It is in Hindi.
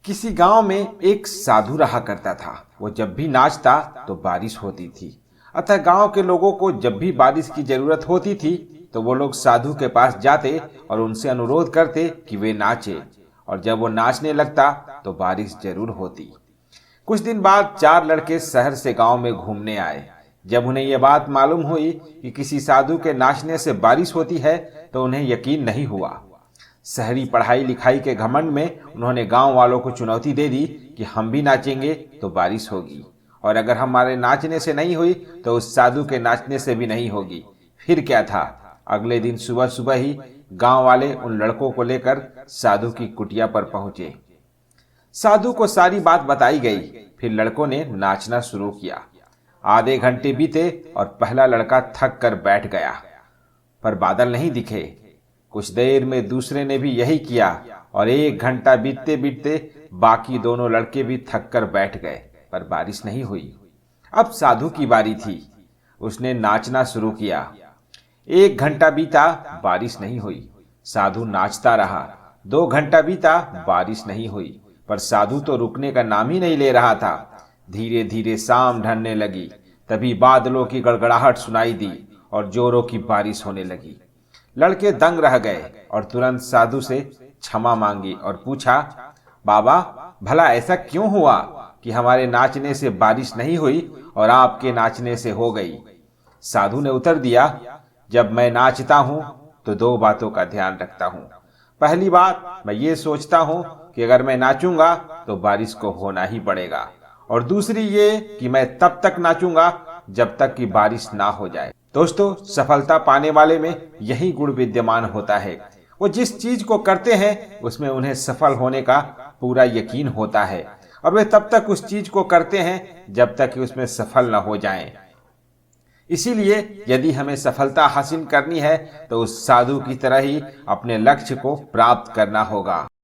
किसी गांव में एक साधु रहा करता था। वो जब भी नाचता तो बारिश होती थी। अतः गांव के लोगों को जब भी बारिश की जरूरत होती थी तो वो लोग साधु के पास जाते और उनसे अनुरोध करते कि वे नाचे, और जब वो नाचने लगता तो बारिश जरूर होती। कुछ दिन बाद 4 लड़के शहर से गांव में घूमने आए। जब उन्हें यह बात मालूम हुई कि किसी साधु के नाचने से बारिश होती है तो उन्हें यकीन नहीं हुआ। शहरी पढ़ाई लिखाई के घमंड में उन्होंने गांव वालों को चुनौती दे दी कि हम भी नाचेंगे तो बारिश होगी, और अगर हमारे नाचने से नहीं हुई तो उस साधु के नाचने से भी नहीं होगी। फिर क्या था, अगले दिन सुबह सुबह ही गांव वाले उन लड़कों को लेकर साधु की कुटिया पर पहुंचे। साधु को सारी बात बताई गई। फिर लड़कों ने नाचना शुरू किया। आधे घंटे बीते और पहला लड़का थक कर बैठ गया, पर बादल नहीं दिखे। कुछ देर में दूसरे ने भी यही किया, और 1 घंटा बीतते बीतते बाकी दोनों लड़के भी थक कर बैठ गए, पर बारिश नहीं हुई। अब साधु की बारी थी। उसने नाचना शुरू किया। 1 घंटा बीता, बारिश नहीं हुई। साधु नाचता रहा। 2 घंटा बीता, बारिश नहीं हुई, पर साधु तो रुकने का नाम ही नहीं ले रहा था। धीरे धीरे शाम ढलने लगी। तभी बादलों की गड़गड़ाहट सुनाई दी और जोरों की बारिश होने लगी। लड़के दंग रह गए और तुरंत साधु से क्षमा मांगी और पूछा, बाबा, भला ऐसा क्यों हुआ कि हमारे नाचने से बारिश नहीं हुई और आपके नाचने से हो गई? साधु ने उत्तर दिया, जब मैं नाचता हूं तो 2 बातों का ध्यान रखता हूं। पहली बात, मैं ये सोचता हूं कि अगर मैं नाचूंगा तो बारिश को होना ही पड़ेगा, और दूसरी ये कि मैं तब तक नाचूंगा जब तक कि बारिश ना हो जाए। दोस्तों, सफलता पाने वाले में यही गुण विद्यमान होता है। वो जिस चीज को करते हैं उसमें उन्हें सफल होने का पूरा यकीन होता है, और वे तब तक उस चीज को करते हैं जब तक कि उसमें सफल न हो जाएं। इसीलिए यदि हमें सफलता हासिल करनी है तो उस साधु की तरह ही अपने लक्ष्य को प्राप्त करना होगा।